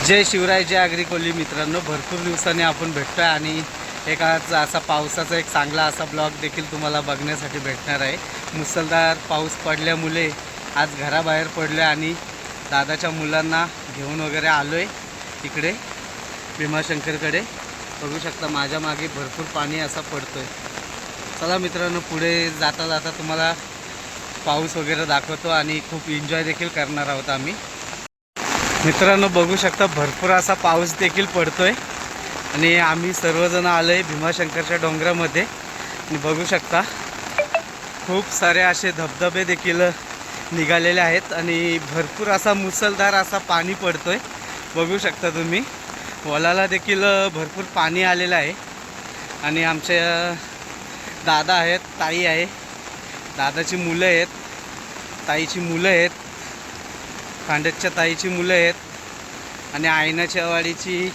जय शिवराय, जय आगरी कोली. मित्रांनो, भरपूर दिवसांनी आपण भेटतोय आणि एक आज असा पावसाचा एक चांगला असा ब्लॉग देखील तुम्हाला बघण्यासाठी भेटणार आहे. मुसळधार पाऊस पडल्यामुळे आज घराबाहेर पडलो आणि दादाच्या मुलांना घेऊन वगैरे आलो आहे इकडे भीमाशंकरकडे. बघू शकता माझ्या मागे भरपूर पाणी असा पडतोय. चला मित्रांनो, पुढे जाता जाता तुम्हाला पाऊस वगैरे दाखवतो आणि खूप एन्जॉय देखील करणार आहोत आम्ही. मित्रांनो, बघू शकता भरपूर असा पाऊस देखील पडतोय आणि आम्ही सर्वजण आलो आहे भीमाशंकरच्या डोंगरामध्ये. आणि बघू शकता खूप सारे असे धबधबे देखील निघालेले आहेत आणि भरपूर असा मुसळधार असा पाणी पडतोय. बघू शकता तुम्ही, वलाला देखील भरपूर पाणी आलेलं आहे. आणि आमचे दादा आहेत, ताई आहे, दादाची मुलं आहेत, ताईची मुलं आहेत, खांडेच्या ताईची मुलं आहेत आणि आयनाच्या वाडीची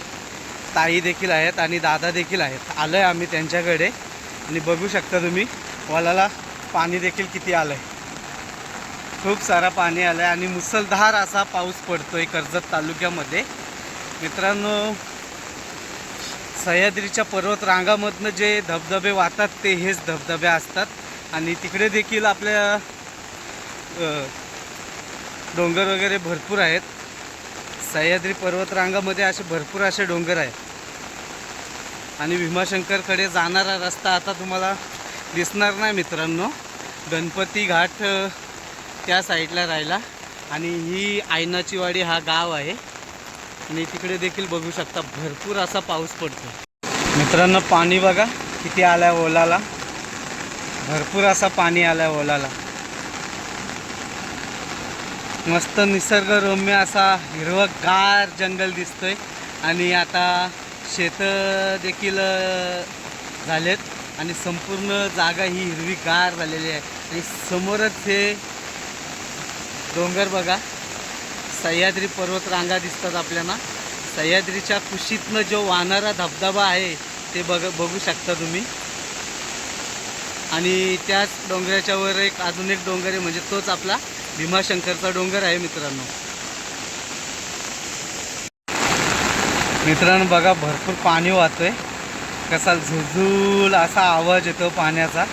ताई देखील आहेत आणि दादा देखील आहेत. आलो आहे आम्ही त्यांच्याकडे आणि बघू शकता तुम्ही वलाला पाणी देखील किती आलं आहे. खूप सारा पाणी आलं आहे आणि मुसळधार असा पाऊस पडतो आहे कर्जत तालुक्यामध्ये. मित्रांनो, सह्याद्रीच्या पर्वत रांगामधनं जे धबधबे वाहतात ते हेच धबधबे असतात. आणि तिकडे देखील आपल्या डोंगर वगैरे भरपूर आहेत. सह्याद्री पर्वतरांगामध्ये असे भरपूर असे डोंगर आहेत. आणि भीमाशंकरकडे जाणारा रस्ता आता तुम्हाला दिसणार नाही मित्रांनो. गणपती घाट त्या साईडला राहिला आणि ही आयनाची वाडी हा गाव आहे. आणि तिकडे देखील बघू शकता भरपूर असा पाऊस पडतो. मित्रांनो, पाणी बघा किती आलं आहे ओलाला. भरपूर असा पाणी आलं आहे ओलाला. मस्त निसर्गरम्य असा हिरवगार जंगल दिसतोय. आणि आता शेतं देखील झालेत आणि संपूर्ण जागा ही हिरवीगार झालेली आहे. आणि समोरच हे डोंगर बघा, सह्याद्री पर्वतरांगा दिसतात आपल्याला. सह्याद्रीच्या कुशीतनं जो वाहणारा धबधबा आहे ते बघू शकता तुम्ही. आणि त्याच डोंगराच्या वर एक अजून एक डोंगर आहे, म्हणजे तोच आपला भीमाशंकरचा डोंगर आहे. मित्रांनो बघा, भरपूर पाणी वाहतोय. कसा झुळझुळ असा आवाज येतो पाण्याचा.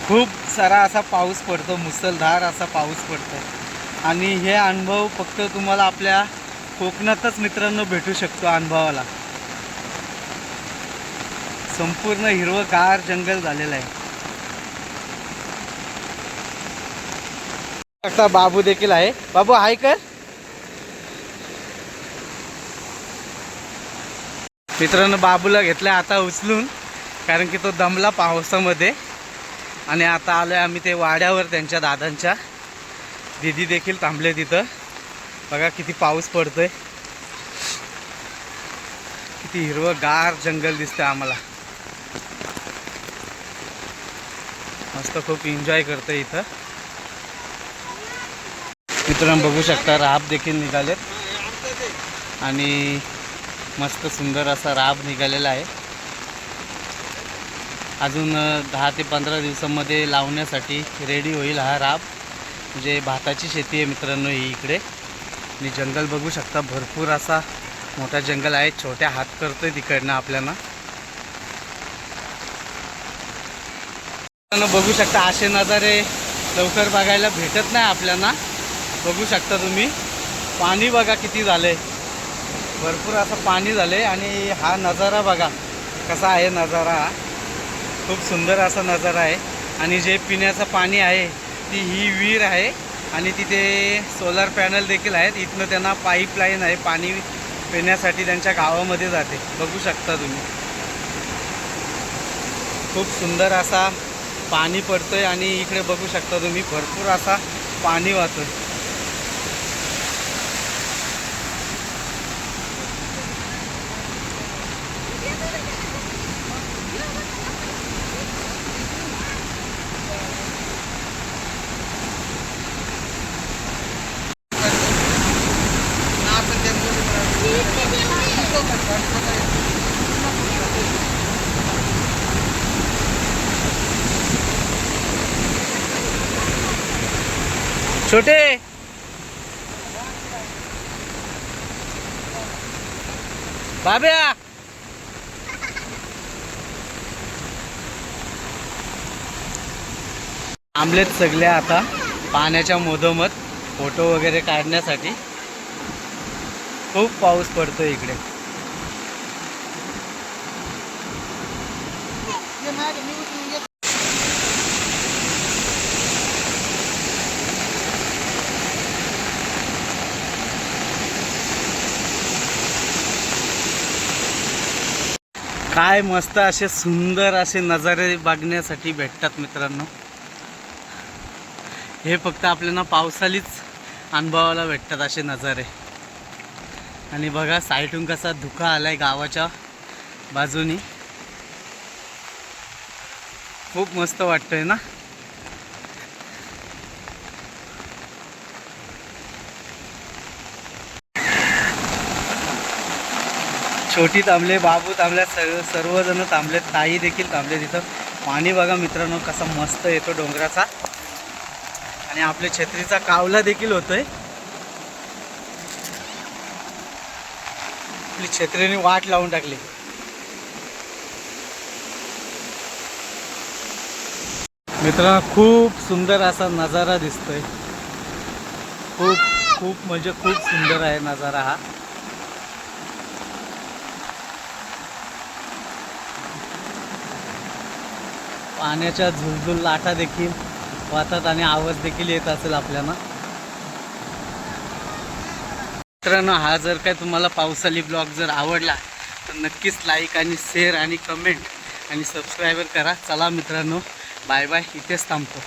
खूप सारा असा पाऊस पडतो, मुसळधार असा पाऊस पडतो. आणि हे अनुभव फक्त तुम्हाला आपल्या कोकणातच मित्रांनो भेटू शकतो अनुभवाला. संपूर्ण हिरवगार जंगल झालेलं आहे. आता बाबू देखील आहे. बाबू हाय कर. मित्रांनो, बाबूला घेतलं आता उचलून, कारण की तो दमला पावसामध्ये. आणि आता आलो आहे आम्ही ते वाड्यावर त्यांच्या दादांच्या. दीदी देखील थांबले तिथं. बघा किती पाऊस पडतोय, किती हिरवगार जंगल दिसतंय आम्हाला. मस्त खूप एन्जॉय करतोय इथं. मित्रांनो बघू शकता राब देखील निघालेत आणि मस्त सुंदर असा राब निघालेला आहे. अजून 10 ते 15 दिवसांमध्ये लावण्यासाठी रेडी होईल हा राब. म्हणजे भाताची शेती आहे मित्रांनो ही इकडे. आणि जंगल बघू शकता भरपूर असा मोठा जंगल आहे. छोट्या हात करतोय तिकडनं आपल्याला. बघू शकता असे नजारे लवकर बघायला भेटत नाही आपल्याला. बघू शकता तुम्ही पाणी बघा किती झालंय, भरपूर असं पाणी झालंय. आणि हा नजारा बघा कसा आहे नजारा. खूप सुंदर असा नजारा आहे. आणि जे पिण्याचं पाणी आहे ती ही विहीर आहे आणि तिथे सोलर पॅनल देखील आहेत. इथनं त्यांना पाईपलाईन आहे, पाणी पिण्यासाठी त्यांच्या गावामध्ये जाते. बघू शकता तुम्ही खूप सुंदर असा पाणी पडतोय. आणि इकडे बघू शकता तुम्ही भरपूर असा पाणी वाहतोय. छोटे बाब्या आंबलेत सगळे आता पाण्याच्या मधोमध फोटो वगैरे काढण्यासाठी. खूप पाऊस पडतो इकडे. काय मस्त असे सुंदर असे नजारे बघण्यासाठी भेटतात मित्रांनो. हे फक्त आपल्याला पावसाळीच अनुभवायला भेटतात असे नजारे. आणि बघा साईडून कसा धुका आलाय गावाच्या बाजूनी. खूप मस्त वाटतंय ना. छोटी थांबले, बाबू थांबल्या, सर्वजण थांबलेत, ताई देखील थांबले. तिथं पाणी बघा मित्रांनो कसा मस्त येतो डोंगराचा. आणि आपल्या छत्रीचा कावला देखील होतोय. आपली छत्रीने वाट लावून टाकली. मित्रांनो खूप सुंदर असा नजारा दिसतोय. खूप खूप म्हणजे खूप सुंदर आहे नजारा हा. पाण्याच्या झुलझुल लाटा देखील वाहतात आणि आवाज देखील येत असेल आपल्याला. मित्रांनो हा जर काय तुम्हाला पावसाळी ब्लॉग जर आवडला तर नक्कीच लाईक आणि शेअर आणि कमेंट आणि सबस्क्राईबर करा. चला मित्रांनो बाय बाय. इथेच थांबतो.